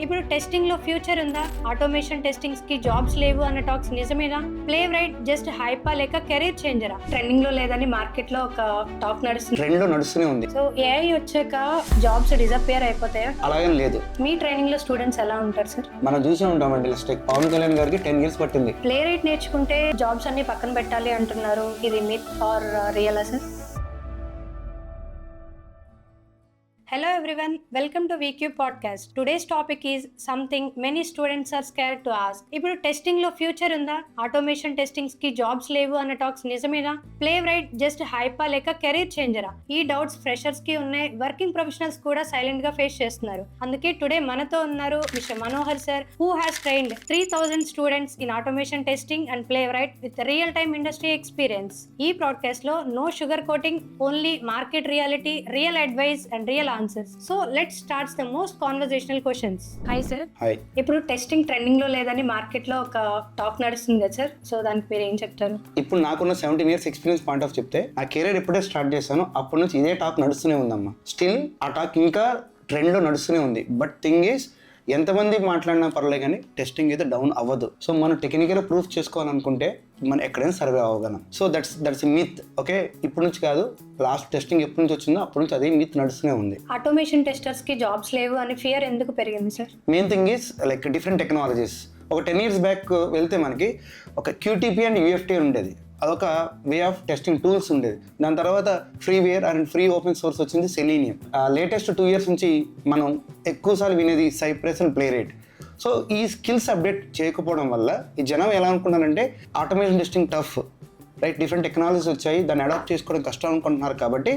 ఇప్పుడు టెస్టింగ్ లో ఫ్యూచర్ ఉందా? ఆటోమేషన్ టెస్టింగ్స్ కి జాబ్స్ లేవు అన్న టాక్స్ నిజమేనా? ప్లే రైట్ జస్ట్ హైపా లేక కెరీర్ చేంజరా? ట్రెండింగ్ లో లేదని మార్కెట్ లో ఒక టాక్ నడుస్తుంది. ట్రెండ్ నడుస్తూనే ఉంది. సో ఏఐ వచ్చాక జాబ్స్ డిసపియర్ అయిపోతాయా? అలాగేం లేదు. మీ ట్రైనింగ్ లో స్టూడెంట్స్ ఎలా ఉంటారు సార్? మనం చూసే ఉంటామండి. లైక్ పవన్ కళ్యాణ్ గారికి 10 years పట్టింది. ప్లే రైట్ నేర్చుకుంటే జాబ్స్ అన్ని పక్కన పెట్టాలి అంటున్నారు. ఇది మిత్ ఆర్ రియలా sir? Hello everyone, welcome to VQ podcast. Today's topic is something many students are scared to ask. ఇప్పుడు టెస్టింగ్ లో ఫ్యూచర్ ఉందా? ఆటోమేషన్ టెస్టింగ్స్ కి జాబ్స్ లేవు అన్న టాక్స్ నిజమేనా? ప్లే రైట్ జస్ట్ హైపా లేక కెరీర్ చేంజరా? ఈ డౌట్స్ ఫ్రెషర్స్ కి ఉన్నాయి, వర్కింగ్ ప్రొఫెషనల్స్ కూడా సైలెంట్ గా ఫేస్ చేస్తున్నారు. అందుకే టుడే మనతో ఉన్నారు mister Manohar sir, who has trained 3000 students in automation testing and playwright with real time industry experience. ఈ పాడ్కాస్ట్ లో no sugar coating, only market reality, real advice and real answers. So let's start the most conversational questions. Hi sir. Hi. ఇప్పుడు testing trending లో లేదని market లో ఒక talk నడుస్తుంది కదా sir, so దానికి మీరు ఏం చెప్తారు? ఇప్పుడు నాకున్న 17 years ఎక్స్పీరియన్స్ పాయింట్ ఆఫ్ చెప్తే, ఆ కెరీర్ ఎప్పుడే స్టార్ట్ చేశానో అప్పటి నుంచి ఇదే టాక్ నడుస్తూనే ఉందమ్మా. స్టిల్ ఆ టాక్ ఇంకా ట్రెండ్ లో నడుస్తూనే ఉంది. బట్ థింగ్ ఈస్, ఎంతమంది మాట్లాడినా పర్లేదు కానీ టెస్టింగ్ అయితే డౌన్ అవ్వదు. సో మనం టెక్నికల్ ప్రూఫ్ చేసుకోవాలనుకుంటే మనం ఎక్కడైనా సర్వే అవ్వగలం. So that's myth. ఓకే, ఇప్పటి నుంచి కాదు, లాస్ట్ టెస్టింగ్ ఎప్పటి నుంచి వచ్చిందో అప్పటి నుంచి అదే మిత్ నడుస్తూనే ఉంది. ఆటోమేషన్ టెస్టర్స్ కి జాబ్స్ లేవు అని ఫియర్ ఎందుకు పెరిగింది sir? Main thing is like different technologies. ఒక 10 years బ్యాక్ వెళ్తే మనకి ఒక QTP అండ్ UFT ఉండేది. అదొక వే ఆఫ్ టెస్టింగ్ టూల్స్ ఉండేది. దాని తర్వాత freeware and free open source వచ్చింది సెలీనియం. లేటెస్ట్ 2 years నుంచి మనం ఎక్కువసార్లు వినేది Cypress and Playwright. So ఈ స్కిల్స్ అప్డేట్ చేయకపోవడం వల్ల ఈ జనం ఎలా అనుకుంటున్నారంటే automation testing tough, right? Different technologies వచ్చాయి, దాన్ని అడాప్ట్ చేసుకోవడం కష్టం అనుకుంటున్నారు. కాబట్టి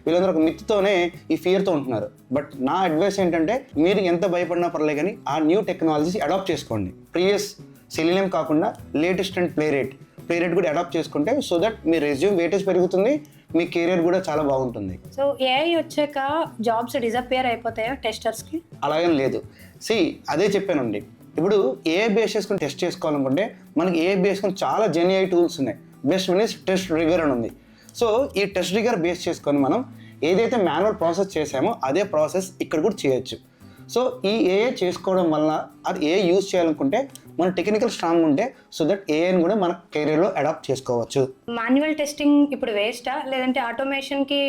వీళ్ళందరూ ఒక మిత్తోనే ఈ ఫియర్తో ఉంటున్నారు. బట్ నా అడ్వైస్ ఏంటంటే, మీరు ఎంత భయపడినా పర్లేదు కానీ ఆ న్యూ టెక్నాలజీస్ అడాప్ట్ చేసుకోండి. ప్రీవియస్ సెలీనియం కాకుండా లేటెస్ట్ అండ్ ప్లే రైట్ కూడా అడాప్ట్ చేసుకుంటే, so that me resume weightage పెరుగుతుంది, మీ కెరీర్ కూడా చాలా బాగుంటుంది. సో ఏఐ వచ్చాక జాబ్స్ డిసపియర్ అయిపోతాయా టెస్టర్స్ కి? అలాగేం లేదు. అదే చెప్పానండి. ఇప్పుడు ఏఐ బేస్ చేసుకుని టెస్ట్ చేసుకోవాలనుకుంటే మనకి ఏఐ బేస్ చేసుకుని చాలా జెన్ఐ టూల్స్ ఉన్నాయి. బెస్ట్ వన్ ఇస్ టెస్ట్ రిగర్ అని ఉంది. సో ఈ టెస్ట్ రిగర్ బేస్ చేసుకొని మనం ఏదైతే మాన్యువల్ ప్రాసెస్ చేసామో అదే ప్రాసెస్ ఇక్కడ కూడా చేయొచ్చు. సో ఈ ఏఐ చేసుకోవడం వల్ల, అది ఏఐ యూజ్ చేయాలనుకుంటే మన టెక్నికల్ స్ట్రాంగ్ ఉంటే, సో దట్ ఏఐని కూడా మన కెరీర్లో అడాప్ట్ చేసుకోవచ్చు. మాన్యువల్ టెస్టింగ్ ఇప్పుడు వేస్టా, లేదంటే ఆటోమేషన్ కి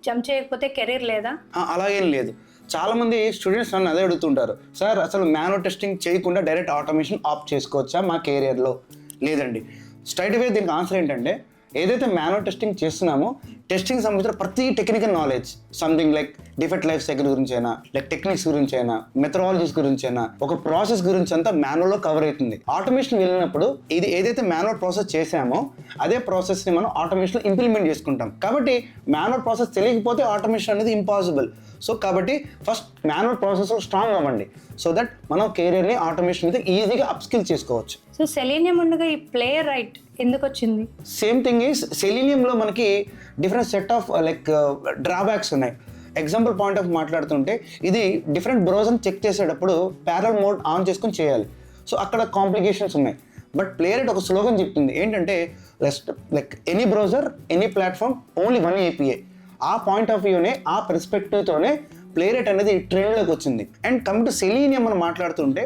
జంప్ చేయకపోతే కెరీర్ లేదా? అలాగేం లేదు. చాలామంది స్టూడెంట్స్ నన్ను అదే అడుగుతుంటారు, సార్ అసలు మాన్యువల్ టెస్టింగ్ చేయకుండా డైరెక్ట్ ఆటోమేషన్ ఆప్ట్ చేసుకోవచ్చా మా కెరియర్లో? లేదండి. స్ట్రైట్ అవే దీనికి ఆన్సర్ ఏంటంటే, ఏదైతే మాన్యువల్ టెస్టింగ్ చేస్తున్నామో టెస్టింగ్ సంబంధించిన ప్రతి technical knowledge, something like defect life cycle గురించి అయినా, లైక్ టెక్నిక్స్ గురించి అయినా, మెథడాలజీస్ గురించి అయినా, ఒక ప్రాసెస్ గురించి అంతా మాన్యువల్లో కవర్ అవుతుంది. ఆటోమేషన్ వెళ్ళినప్పుడు ఇది ఏదైతే మాన్యువల్ ప్రాసెస్ చేసామో అదే ప్రాసెస్ని మనం ఆటోమేషన్ ఇంప్లిమెంట్ చేసుకుంటాం. కాబట్టి మాన్యువల్ ప్రాసెస్ తెలియకపోతే ఆటోమేషన్ అనేది ఇంపాసిబుల్. సో కాబట్టి ఫస్ట్ మాన్యువల్ ప్రాసెస్లో స్ట్రాంగ్ అవ్వండి, సో దట్ మనం కెరీర్ని ఆటోమేషన్ మీద ఈజీగా అప్ స్కిల్ చేసుకోవచ్చు. సో సెలీనియం ఉండగా ఈ ప్లే రైట్ ఎందుకు వచ్చింది? సేమ్ థింగ్ ఈస్, సెలీనియంలో మనకి different set of like drawbacks ఉన్నాయి. ఎగ్జాంపుల్ పాయింట్ ఆఫ్ మాట్లాడుతుంటే, ఇది డిఫరెంట్ బ్రౌజర్ని చెక్ చేసేటప్పుడు ప్యారల్ మోడ్ ఆన్ చేసుకుని చేయాలి. సో అక్కడ కాంప్లికేషన్స్ ఉన్నాయి. బట్ ప్లే రైట్ ఒక స్లోగన్ చెప్తుంది ఏంటంటే, like any browser, any platform, only one API. ఆ పాయింట్ ఆఫ్ వ్యూనే, ఆ పర్స్పెక్టివ్తోనే ప్లే రైట్ అనేది ట్రెండ్లోకి వచ్చింది. అండ్ కమింగ్ టు సెలీనియం మనం మాట్లాడుతుంటే,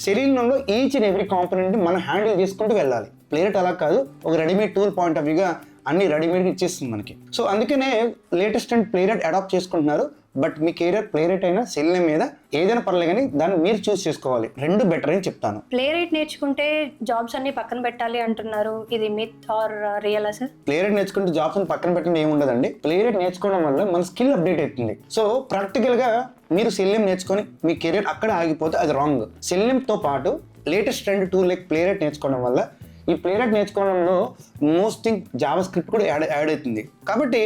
సెలీనియంలో ఈచ్ అండ్ ఎవ్రీ కాంపోనెంట్ని మనం హ్యాండిల్ చేసుకుంటూ వెళ్ళాలి. ప్లే రైట్ అలా కాదు, ఒక రెడీమేడ్ టూల్ పాయింట్ ఆఫ్ వ్యూగా అన్ని రెడీమేడ్గా ఇచ్చేస్తుంది మనకి. సో అందుకనే latest and Playwright adapt చేసుకుంటున్నారు. బట్ మీ కెరీర్ ప్లే రైట్ అయినా సెలీనియం మీద ఏదైనా పర్లేదు కానీ దాన్ని మీరు చూస్ చేసుకోవాలి. రెండు బెటర్ అని చెప్తాను. ప్లే రైట్ నేర్చుకుంటే జాబ్స్ అన్ని పక్కన పెట్టాలి అంటున్నారు. ఇది మిత్ ఆర్ రియలా సార్? ప్లే రైట్ నేర్చుకుంటే జాబ్స్ అన్ని పక్కన పెట్టడం ఏముండదండి. ప్లే రైట్ నేర్చుకోవడం వల్ల మన స్కిల్ అప్డేట్ అవుతుంది. సో ప్రాక్టికల్గా మీరు సెలీనియం నేర్చుకొని మీ కెరీర్ అక్కడ ఆగిపోతే అది రాంగ్. సెలీనియంతో పాటు latest trend tool like play right నేర్చుకోవడం వల్ల, ఈ ప్లే రైట్ నేర్చుకోవడంలో మోస్ట్ థింగ్ జావా స్క్రిప్ట్ కూడా యాడ్ అవుతుంది. కాబట్టి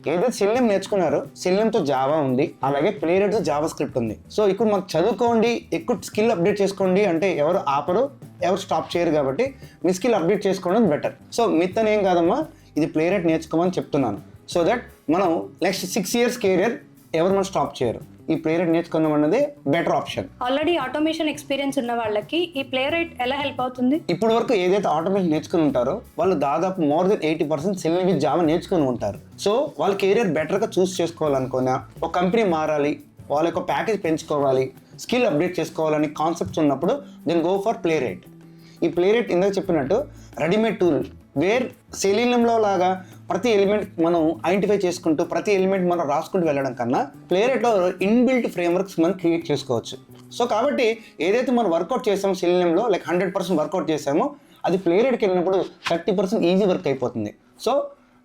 ఏదైతే సెలీనియం నేర్చుకున్నారో సెలీనియంతో జావా ఉంది, అలాగే ప్లే రైట్తో జావా స్క్రిప్ట్ ఉంది. సో ఇప్పుడు మాకు చదువుకోండి, ఎక్కువ స్కిల్ అప్డేట్ చేసుకోండి అంటే ఎవరు ఆపరు, ఎవరు స్టాప్ చేయరు. కాబట్టి మీ స్కిల్ అప్డేట్ చేసుకోవడం బెటర్. సో మిత్ అని ఏం కాదమ్మా, ఇది ప్లే రైట్ నేర్చుకోమని చెప్తున్నాను. సో దట్ మనం నెక్స్ట్ 6 years కెరియర్ ఎవరు మనం స్టాప్ చేయరు. ఈ ప్లే రైట్ నేర్చుకుందాం అన్నది better option. Already automation experience ఉన్న వాళ్ళకి ఈ ప్లే రైట్ ఎలా హెల్ప్ అవుతుంది? ఇప్పటి వరకు ఏదైతే ఆటోమేషన్ నేర్చుకుని ఉంటారో వాళ్ళు దాదాపు more than 80% selenium with Java నేర్చుకుని ఉంటారు. సో వాళ్ళ కెరియర్ బెటర్గా చూస్ చేసుకోవాలనుకున్నా, ఒక కంపెనీ మారాలి, వాళ్ళ యొక్క ప్యాకేజ్ పెంచుకోవాలి, స్కిల్ అప్డేట్ చేసుకోవాలని కాన్సెప్ట్స్ ఉన్నప్పుడు then go for playwright. ఈ ప్లే రైట్ ఇందాక చెప్పినట్టు రెడీమేడ్ టూల్ వేర్ సెలీనియంలో లాగా ప్రతి ఎలిమెంట్ మనం ఐడెంటిఫై చేసుకుంటూ ప్రతి ఎలిమెంట్ మనం రాసుకుంటూ వెళ్ళడం కన్నా ప్లే రైట్లో ఇన్బిల్ట్ ఫ్రేమ్వర్క్స్ మనం క్రియేట్ చేసుకోవచ్చు. సో కాబట్టి ఏదైతే మనం వర్కౌట్ చేసామో సెలీనియంలో లైక్ 100% వర్కౌట్ చేసామో అది ప్లే రైట్కి వెళ్ళినప్పుడు 30% ఈజీ వర్క్ అయిపోతుంది. సో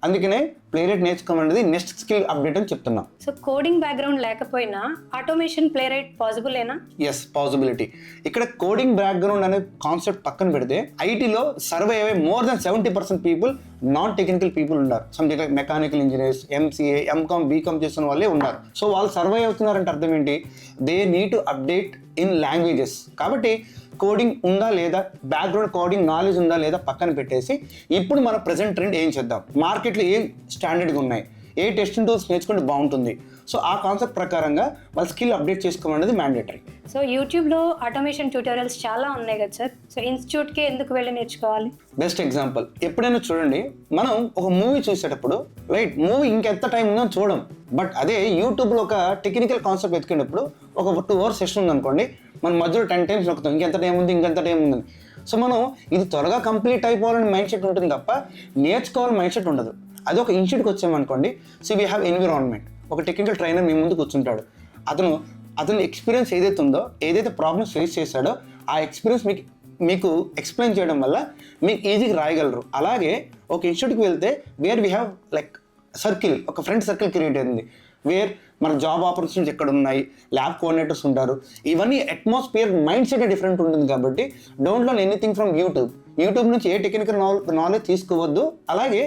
అందుకనే ప్లే రైట్ నేర్చుకోమనేది నెక్స్ట్ స్కిల్ అప్డేట్ అని చెప్తున్నాం. సో కోడింగ్ బ్యాక్గ్రౌండ్ లేకపోయినా ఆటోమేషన్ ప్లే రైట్ పాసిబులేనా? Yes, possibility. ఇక్కడ కోడింగ్ బ్యాక్గ్రౌండ్ అనే కాన్సెప్ట్ పక్కన పెడితే ఐటీలో సర్వే అయ్యే more than 70% people non technical people ఉన్నారు. Something like mechanical engineers, MCA, MCom, BCom చేస్తున్న వాళ్ళే ఉన్నారు. సో వాళ్ళు సర్వే అవుతున్నారంటే అర్థం ఏంటి? They need to update in languages. కాబట్టి కోడింగ్ ఉందా లేదా, బ్యాక్గ్రౌండ్ కోడింగ్ నాలెడ్జ్ ఉందా లేదా పక్కన పెట్టేసి ఇప్పుడు మన ప్రెసెంట్ ట్రెండ్ ఏం చేద్దాం, మార్కెట్లో ఏం స్టాండర్డ్గా ఉన్నాయి, ఏ టెస్టింగ్ టూల్స్ నేర్చుకుంటే బాగుంటుంది. సో ఆ కాన్సెప్ట్ ప్రకారంగా వాళ్ళ స్కిల్ అప్డేట్ చేసుకోమనేది మ్యాండేటరీ. సో యూట్యూబ్లో ఆటోమేషన్ ట్యూటోరియల్స్ చాలా ఉన్నాయి కదా సార్. సో ఇన్స్టిట్యూట్కి ఎందుకు వెళ్ళి నేర్చుకోవాలి? బెస్ట్ ఎగ్జాంపుల్, ఎప్పుడైనా చూడండి, మనం ఒక మూవీ చూసేటప్పుడు రైట్, మూవీ ఇంకెంత టైం ఉందో చూడం. బట్ అదే యూట్యూబ్లో ఒక టెక్నికల్ కాన్సెప్ట్ వెతికేటప్పుడు ఒక 2 hours సెషన్ ఉందనుకోండి, మనం మధ్యలో 10 times నొక్కుతాం, ఇంకెంత టైం ఉంది. సో మనం ఇది త్వరగా కంప్లీట్ అయిపోవాలని మైండ్ సెట్ ఉంటుంది తప్ప నేర్చుకోవాలని మైండ్ సెట్ ఉండదు. అది ఒక ఇన్స్టిట్యూట్కి వచ్చామనుకోండి, సో వీ హ్యావ్ ఎన్విరాన్మెంట్. ఒక టెక్నికల్ ట్రైనర్ మీ ముందు కూర్చుంటాడు. అతను ఎక్స్పీరియన్స్ ఏదైతే ఉందో, ఏదైతే ప్రాబ్లమ్స్ ఫేస్ చేశాడో ఆ ఎక్స్పీరియన్స్ మీకు ఎక్స్ప్లెయిన్ చేయడం వల్ల మీకు ఈజీగా రాయగలరు. అలాగే ఒక ఇన్స్టిట్యూట్కి వెళ్తే where we have like circle, ఒక ఫ్రెండ్ సర్కిల్ క్రియేట్ అయింది, వేర్ మన జాబ్ ఆపర్చునిటీస్ ఎక్కడ ఉన్నాయి, ల్యాబ్ కోఆర్డినేటర్స్ ఉంటారు. ఇవన్నీ అట్మాస్ఫియర్ మైండ్ సెట్ డిఫరెంట్ ఉంటుంది. కాబట్టి don't learn anything from YouTube నుంచి ఏ టెక్నికల్ నాలెడ్జ్ తీసుకోవద్దు. అలాగే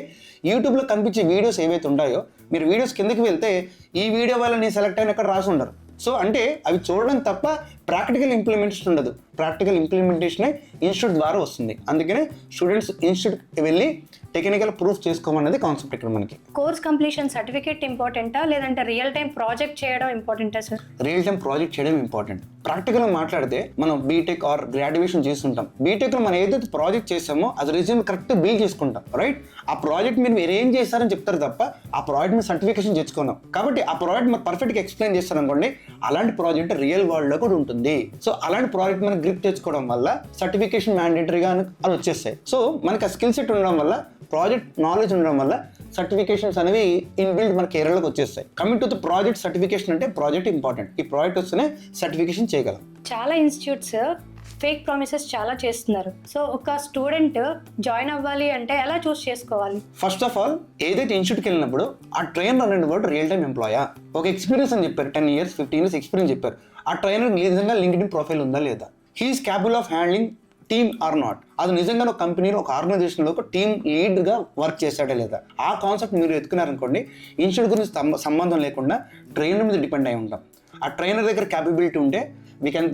యూట్యూబ్లో కనిపించే వీడియోస్ ఏవైతే ఉంటాయో, మీరు వీడియోస్ కిందకి వెళ్తే ఈ వీడియో వల్ల నేను సెలెక్ట్ అయిన ఎక్కడ రాసి ఉండరు. సో అంటే అవి చూడడం తప్ప ప్రాక్టికల్ ఇంప్లిమెంటేషన్ ఉండదు. ప్రాక్టికల్ ఇంప్లిమెంటేషనే ఇన్స్టిట్యూట్ ద్వారా వస్తుంది. అందుకనే స్టూడెంట్స్ ఇన్స్టిట్యూట్కి వెళ్ళి టెక్నికల్ ప్రూఫ్ చేసుకోమన్నది కాన్సెప్ట్ ఇక్కడ మనకి. కోర్స్ కంప్లీషన్ సర్టిఫికేట్ ఇంపార్టెంటా లేదంటే రియల్ టైం ప్రాజెక్ట్ చేయడం ఇంపార్టెంటా సార్? రియల్ టైం ప్రాజెక్ట్ చేయడం ఇంపార్టెంట్. ప్రాక్టికల్గా మాట్లాడితే మనం బీటెక్ ఆర్ గ్రాడ్యుయేషన్ చేస్తుంటాం. బీటెక్లో మనం ఏదైతే ప్రాజెక్ట్ చేసామో అది రిజ్యూమ్ కరెక్ట్ బిల్ చేసుకుంటాం, రైట్? ఆ ప్రాజెక్ట్ మీరు ఏం చేస్తారని చెప్తారు తప్ప ఆ ప్రాజెక్ట్ మీద సర్టిఫికేషన్ తెచ్చుకున్నాం. కాబట్టి ఆ ప్రాజెక్ట్ మీరు పర్ఫెక్ట్గా ఎక్స్ప్లెయిన్ చేస్తారనుకోండి, అలాంటి ప్రాజెక్ట్ రియల్ వరల్డ్లో కూడా ఉంటుంది. సో అలాంటి ప్రాజెక్ట్ మనం గ్రిప్ తెచ్చుకోవడం వల్ల సర్టిఫికేషన్ మ్యాండేటరీగా అది వచ్చేస్తాయి. సో మనకి ఆ స్కిల్ సెట్ ఉండడం వల్ల, ప్రాజెక్ట్ నాలెడ్జ్ ఉండడం వల్ల సర్టిఫికేషన్స్ అనేవి ఇన్బిల్డ్ మన కెరీర్లోకి వచ్చేస్తాయి. Coming to the project certification అంటే ప్రాజెక్ట్ ఇంపార్టెంట్. ఈ ప్రాజెక్ట్ వస్తేనే సర్టిఫికేషన్ చేయగలం. చాలా ఇన్స్టిట్యూట్స్ ఫేక్ ప్రామిసెస్ చాలా చేస్తున్నారు. సో ఒక స్టూడెంట్ జాయిన్ అవ్వాలి అంటే ఎలా చూస్ చేసుకోవాలి? ఫస్ట్ ఆఫ్ ఆల్, ఏదైతే ఇన్స్టిట్యూట్కి వెళ్ళినప్పుడు ఆ ట్రైనర్ అనేవాడు రియల్ టైం ఎంప్లాయా, ఒక ఎక్స్పీరియన్స్ అని చెప్పారు, 10 years 15 years ఎక్స్పీరియన్స్ చెప్పారు. ఆ ట్రైనర్ నిజంగా లింక్డ్ఇన్ ప్రొఫైల్ ఉందా లేదా, he's capable of handling team or not, అది నిజంగా ఒక కంపెనీలో, ఒక ఆర్గనైజేషన్లో ఒక టీమ్ లీడ్గా వర్క్ చేశాడా లేదా, ఆ కాన్సెప్ట్ మీరు ఎత్తుకున్నారనుకోండి, ఇన్స్టిట్యూట్ గురించి సంబంధం లేకుండా ట్రైనర్ మీద డిపెండ్ అయి ఉంటాం. ఆ ట్రైనర్ దగ్గర క్యాపబిలిటీ ఉంటే వీ కెన్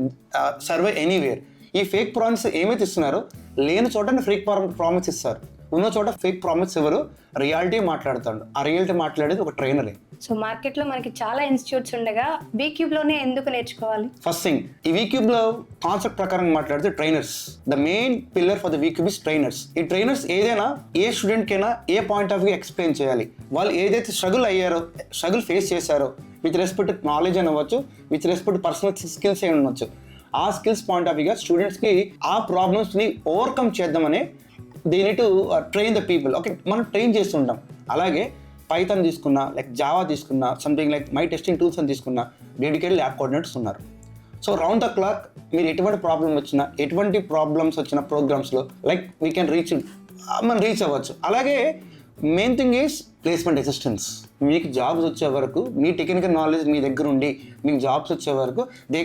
సర్వే ఎనీవేర్. ఈ ఫేక్ ప్రామిస్ ఏమైతే ఇస్తున్నారో, లేని చోట ఫేక్ ప్రామిస్ ఇస్తారు, ఉన్న చోట ఫేక్ ప్రామిస్ ఎవరు, రియాలిటీ మాట్లాడుతాడు. ఆ రియాలిటీ మాట్లాడేది ఒక ట్రైనరే. సో మార్కెట్లో మనకి చాలా ఇన్స్టిట్యూట్స్ ఉండగా వీక్యూబ్లోనే ఎందుకు నేర్చుకోవాలి? ఫస్ట్ థింగ్, ఈ వీక్యూబ్లో కాన్సెప్ట్ ప్రకారం మాట్లాడితే trainers, the main pillar for the VCube is trainers. ఈ ట్రైనర్స్ ఏదైనా ఏ స్టూడెంట్కైనా ఏ పాయింట్ ఆఫ్ వ్యూ ఎక్స్ప్లెయిన్ చేయాలి. వాళ్ళు ఏదైతే స్ట్రగుల్ ఫేస్ చేశారో, విత్ రెస్పెక్ట్ నాలెడ్జ్ అని అవ్వచ్చు, విత్ రెస్పెక్ట్ పర్సనల్ స్కిల్స్ ఏ ఉండొచ్చు, ఆ స్కిల్స్ పాయింట్ ఆఫ్ వ్యూగా స్టూడెంట్స్కి ఆ ప్రాబ్లమ్స్ని ఓవర్కమ్ చేద్దామని they need to train the people. Okay, మనం ట్రైన్ చేస్తుంటాం. అలాగే పైథాన్ తీసుకున్నా, లైక్ జావా తీసుకున్నా, something like my testing tools అని తీసుకున్నా, డెడికేటెడ్ ల్యాబ్ కోఆర్డినేటర్స్ ఉన్నారు. సో రౌండ్ ద క్లాక్ మీరు ఎటువంటి ప్రాబ్లమ్స్ వచ్చినా ప్రోగ్రామ్స్లో లైక్ వీ కెన్ మనం రీచ్ అవ్వచ్చు. అలాగే main thing is placement assistance. మీకు జాబ్స్ వచ్చే వరకు, మీ టెక్నికల్ నాలెడ్జ్ మీ దగ్గర ఉండి మీకు జాబ్స్ వచ్చే వరకు they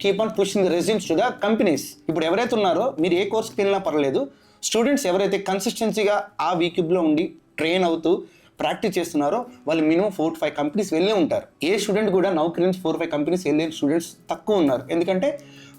keep on pushing the resumes to the companies. ఇప్పుడు ఎవరైతే ఉన్నారో, మీరు ఏ కోర్స్కి వెళ్ళినా పర్లేదు, స్టూడెంట్స్ ఎవరైతే కన్సిస్టెన్సీగా ఆ వీక్యూబ్లో ఉండి ట్రైన్ అవుతూ ప్రాక్టీస్ చేస్తున్నారో వాళ్ళు మినిమం 4 to 5 కంపెనీస్ వెళ్ళే ఉంటారు. ఏ స్టూడెంట్ కూడా నౌకరీ నుంచి 4 to 5 కంపెనీస్ వెళ్ళే స్టూడెంట్స్ తక్కువ ఉన్నారు. ఎందుకంటే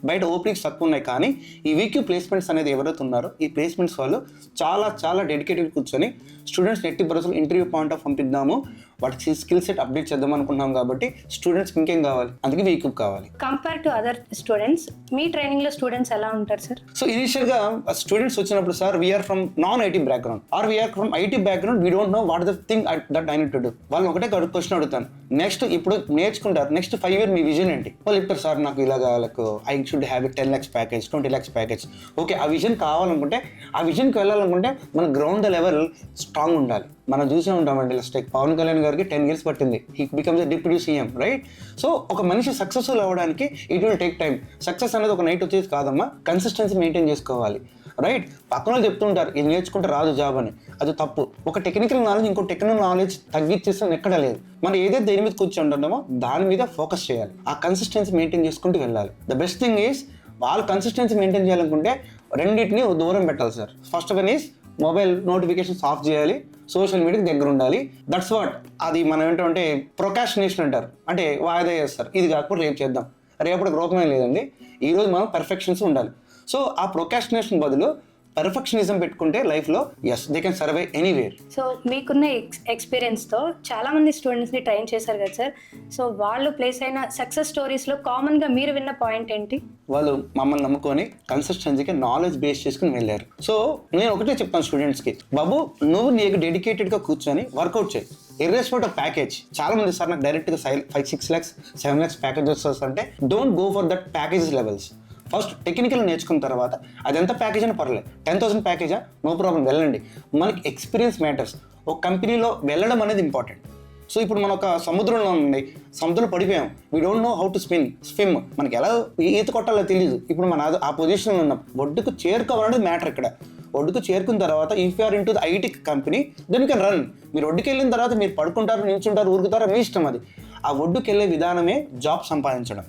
బయట ఓపెనింగ్స్ తక్కువ ఉన్నాయి. కానీ ఈ వీక్యూ ప్లేస్మెంట్స్ అనేది ఎవరైతే ఉన్నారో, ఈ ప్లేస్మెంట్స్ వాళ్ళు చాలా చాలా డెడికేటెడ్ కూర్చొని స్టూడెంట్స్ నెట్టి భరోసాలు ఇంటర్వ్యూ పాయింట్ ఆఫ్ పంపిద్దాము, వాటి స్కిల్ సెట్ అప్డేట్ చేద్దాం అనుకుంటున్నాం కాబట్టి స్టూడెంట్స్కి ఇంకేం కావాలి, అందుకే వీక్యూబ్ కావాలి. కంపేర్ టు అదర్ స్టూడెంట్స్ మీ ట్రైనింగ్లో స్టూడెంట్స్ ఎలా ఉంటారు సార్? సో ఇనిషియల్గా స్టూడెంట్స్ వచ్చినప్పుడు sir we are from non IT background or we are from IT background, we don't know what the thing that I need to do. వాళ్ళు ఒకటే క్వశ్చన్ అడుగుతాను, next ఇప్పుడు నేర్చుకుంటారు, నెక్స్ట్ 5 years మీ విజన్ ఏంటి? వాళ్ళు చెప్తారు సార్ నాకు ఇలాగా like I should have 10 lakhs package, 20 lakhs package. Okay, ఆ విజన్ కావాలనుకుంటే, ఆ విజన్కి వెళ్ళాలనుకుంటే మన గ్రౌండ్ లెవెల్ స్ట్రాంగ్ ఉండాలి. మనం చూసే ఉంటామండి, లైక్ పవన్ కళ్యాణ్ గారికి 10 years పట్టింది, he becomes deputy CM, right? So ఒక మనిషి సక్సెస్ఫుల్ అవ్వడానికి it will take time. Success అనేది ఒక నైట్ వచ్చేది కాదమ్మా, కన్సిస్టెన్సీ మెయింటైన్ చేసుకోవాలి, రైట్? పక్కన వాళ్ళు చెప్తుంటారు ఇది నేర్చుకుంటే రాదు జాబ్ అని, అది తప్పు. ఒక టెక్నికల్ నాలెడ్జ్ ఇంకో టెక్నికల్ నాలెడ్జ్ తగ్గించేస్తాం ఎక్కడ లేదు. మనం ఏదైతే దేని మీద కూర్చుంటున్నామో దాని మీద ఫోకస్ చేయాలి, ఆ కన్సిస్టెన్సీ మెయింటైన్ చేసుకుంటూ వెళ్ళాలి. ద బెస్ట్ థింగ్ ఈస్ వాళ్ళు కన్సిస్టెన్సీ మెయింటైన్ చేయాలనుకుంటే రెండింటిని దూరం పెట్టాలి sir. First one is mobile notifications off చేయాలి, సోషల్ మీడియాకి దగ్గర ఉండాలి. That's what. అది మనం ఏంటంటే ప్రొకాస్టినేషన్ అంటారు, అంటే వాయిదా చేస్తారు, ఇది కాకపోతే రేపు చేద్దాం, రేపటికి రూపమే లేదండి. ఈరోజు మనం పర్ఫెక్షన్స్ ఉండాలి. సో ఆ ప్రొకాస్టినేషన్ బదులు పర్ఫెక్షనిజం పెట్టుకుంటే లైఫ్లో as they can survive anywhere. So మీకున్న ఎక్స్పీరియన్స్తో చాలామంది స్టూడెంట్స్ని ట్రైన్ చేశారు కదా సార్, సో వాళ్ళు ప్లేస్ అయిన సక్సెస్ స్టోరీస్లో కామన్గా మీరు విన్న పాయింట్ ఏంటి? వాళ్ళు మమ్మల్ని నమ్ముకొని కన్సిస్టెన్సీకి నాలెడ్జ్ బేస్ చేసుకుని వెళ్ళారు. సో నేను ఒకటే చెప్తాను స్టూడెంట్స్కి, బాబు నువ్వు నీకు డెడికేటెడ్గా కూర్చొని వర్కౌట్ చేయి, ఇర్రెస్పెక్ట్ ఆఫ్ ప్యాకేజ్. చాలా మంది సార్ నాకు డైరెక్ట్గా 5-6 lakhs 7 lakhs ప్యాకేజ్ వస్తుంటే don't go for that package levels. First technical నేర్చుకున్న తర్వాత అది ఎంత ప్యాకేజ్ అని పర్లేదు, 10,000 ప్యాకేజా నో ప్రాబ్లం, వెళ్ళండి. మనకి ఎక్స్పీరియన్స్ మ్యాటర్స్. ఒక కంపెనీలో వెళ్ళడం అనేది ఇంపార్టెంట్. సో ఇప్పుడు మనం ఒక సముద్రంలో ఉండి సముద్రంలో పడిపోయాం, we don't know how to swim, మనకి ఎలా ఈత కొట్టాలో తెలియదు. ఇప్పుడు మన ఆ పొజిషన్లో ఉన్నాం, ఒడ్డుకు చేరుకోవాలనేది మ్యాటర్ ఇక్కడ. ఒడ్డుకు చేరుకున్న తర్వాత if you are into the IT company then you can run. మీరు ఒడ్డుకి వెళ్ళిన తర్వాత మీరు పడుకుంటారు, నిల్చుంటారు, ఊరుకుతారు, మీ ఇష్టం అది. ఆ ఒడ్డుకి వెళ్ళే విధానమే జాబ్ సంపాదించడం.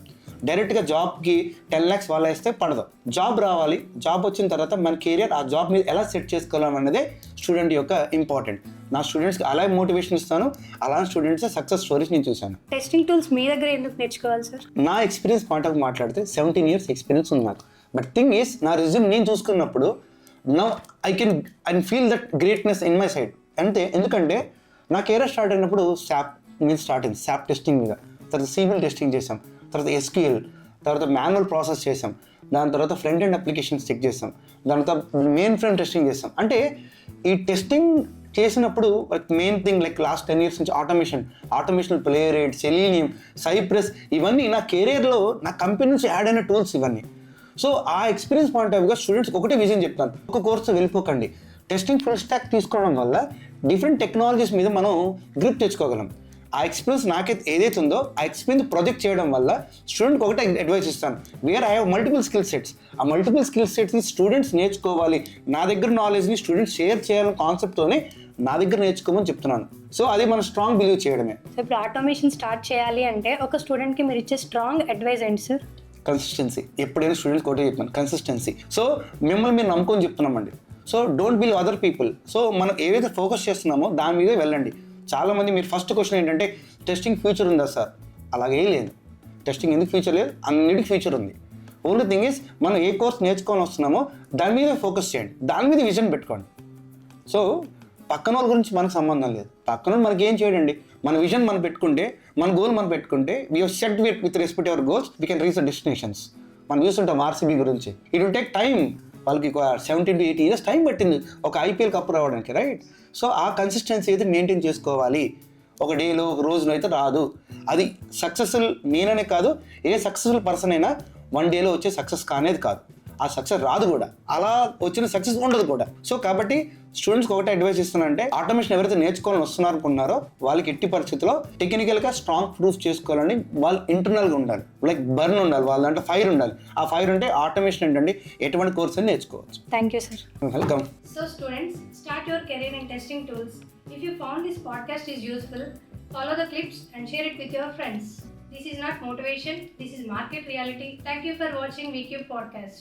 డైరెక్ట్గా జాబ్కి 10 lakhs వాళ్ళ వేస్తే పడదు. జాబ్ రావాలి, జాబ్ వచ్చిన తర్వాత మన కెరియర్ ఆ జాబ్ మీద ఎలా సెట్ చేసుకోవాలన్నదే స్టూడెంట్ యొక్క ఇంపార్టెంట్. నా స్టూడెంట్స్కి అలా మోటివేషన్ ఇస్తాను, అలాంటి స్టూడెంట్స్ సక్సెస్ స్టోరీస్ నేను చూశాను. టెస్టింగ్ టూల్స్ మీ దగ్గర ఎందుకు నేర్చుకోవాలి సార్? నా ఎక్స్పీరియన్స్ పాయింట్ ఆఫ్ మాట్లాడితే 17 years ఎక్స్పీరియన్స్ ఉంది నాకు. బట్ థింగ్ ఈస్ నా రిజ్యూమ్ నేను చూసుకున్నప్పుడు now I can feel that greatness in my side. అంతే, ఎందుకంటే నా కెరియర్ స్టార్ట్ అయినప్పుడు SAP మీద స్టార్ట్ అయింది, SAP టెస్టింగ్ మీద. తర్వాత సివిల్ టెస్టింగ్ చేసాం, తర్వాత SQL, తర్వాత మాన్యువల్ ప్రాసెస్ చేసాం, దాని తర్వాత ఫ్రంట్ ఎండ్ అప్లికేషన్స్ చెక్ చేసాం, దాని తర్వాత మెయిన్ ఫ్రేమ్ టెస్టింగ్ చేసాం. అంటే ఈ టెస్టింగ్ చేసినప్పుడు main thing like last 10 years నుంచి ఆటోమేషన్ ప్లేరైట్, సెలీనియం, సైప్రస్, ఇవన్నీ నా కెరియర్లో నా కంపెనీ నుంచి యాడ్ అయిన టూల్స్ ఇవన్నీ. సో ఆ ఎక్స్పీరియన్స్ పాయింట్ ఆఫ్ వ్యూగా స్టూడెంట్స్కి ఒకటే విజన్ చెప్తాను, ఒక కోర్సు వెళ్ళిపోకండి. టెస్టింగ్ ఫుల్ స్టాక్ తీసుకోవడం వల్ల డిఫరెంట్ టెక్నాలజీస్ మీద మనం గ్రిప్ తెచ్చుకోగలం. ఆ ఎక్స్పీరియన్స్ నాకైతే ఏదైతే ఉందో ఆ ఎక్స్పీరియన్స్ ప్రొజెక్ట్ చేయడం వల్ల స్టూడెంట్కి ఒకటే అడ్వైస్ ఇస్తాను, where I have multiple skill sets. ఆ మల్టిపుల్ స్కిల్ సెట్స్ని స్టూడెంట్స్ నేర్చుకోవాలి, నా దగ్గర నాలెడ్జ్ని స్టూడెంట్స్ షేర్ చేయాలనే కాన్సెప్ట్తోనే నా దగ్గర నేర్చుకోమని చెప్తున్నాను. సో అది మనం స్ట్రాంగ్ బిలీవ్ చేయడమే. సో ఇప్పుడు ఆటోమేషన్ స్టార్ట్ చేయాలి అంటే ఒక స్టూడెంట్కి మీరు ఇచ్చే స్ట్రాంగ్ అడ్వైస్ ఏంటి సార్? కన్సిస్టెన్సీ. ఎప్పుడైనా స్టూడెంట్స్ ఒకటే చెప్తాను, కన్సిస్టెన్సీ. సో మిమ్మల్ని మీరు నమ్ముకొని చెప్తున్నామండి. So don't believe other people. So మనం ఏవైతే ఫోకస్ చేస్తున్నామో దాని మీదే వెళ్ళండి. చాలామంది మీరు ఫస్ట్ క్వశ్చన్ ఏంటంటే టెస్టింగ్ ఫ్యూచర్ ఉందా సార్? అలాగే లేదు. టెస్టింగ్ ఎందుకు ఫ్యూచర్ లేదు? అన్నిటికీ ఫ్యూచర్ ఉంది. ఓన్లీ థింగ్ ఈస్ మనం ఏ కోర్స్ నేర్చుకొని వస్తున్నామో దాని మీద ఫోకస్ చేయండి, దాని మీద విజన్ పెట్టుకోండి. సో పక్కన వాళ్ళ గురించి మనకు సంబంధం లేదు, పక్కన మనకి ఏం చేయడండి. మన విజన్ మనం పెట్టుకుంటే, మన గోల్ మనం పెట్టుకుంటే, we have set with respect hour goals, we can reach the destinations. మనం చూస్తుంటాం RCB గురించి, ఇట్ విల్ టేక్ టైం. వాళ్ళకి 17 to 18 years టైం పట్టింది ఒక IPL కప్ రావడానికి, రైట్? సో ఆ కన్సిస్టెన్సీ అయితే మెయింటైన్ చేసుకోవాలి. ఒక డేలో ఒక రోజులో అయితే రాదు. అది సక్సెస్ఫుల్ నేననే కాదు, ఏ సక్సెస్ఫుల్ పర్సన్ అయినా 1 day వచ్చే సక్సెస్ కానేది కాదు. ఆ సక్సెస్ రాదు కూడా, అలా వచ్చిన సక్సెస్ ఉండదు కూడా. సో కాబట్టి స్టూడెంట్స్కి ఒకటే అడ్వైస్ ఇస్తున్నానంటే, ఆటోమేషన్ ఎవరైతే నేర్చుకోవాలని వస్తున్నారనుకున్నారో వాళ్ళకి ఎట్టి పరిస్థితుల్లో టెక్నికల్గా స్ట్రాంగ్ ప్రూఫ్ చేసుకోవాలని వాళ్ళు ఇంటర్నల్గా ఉండాలి, లైక్ బర్న్ ఉండాలి, వాళ్ళ దాంట్లో ఫైర్ ఉండాలి. ఆ ఫైర్ ఉంటే ఆటోమేషన్ ఏంటంటే ఎటువంటి కోర్స్ అని నేర్చుకోవచ్చు. Thank you sir. Welcome. So students, start your career in testing tools. If you found this podcast is useful, follow the clips and share it with your friends. This is not motivation, this is market reality. Thank you for watching VCube podcast.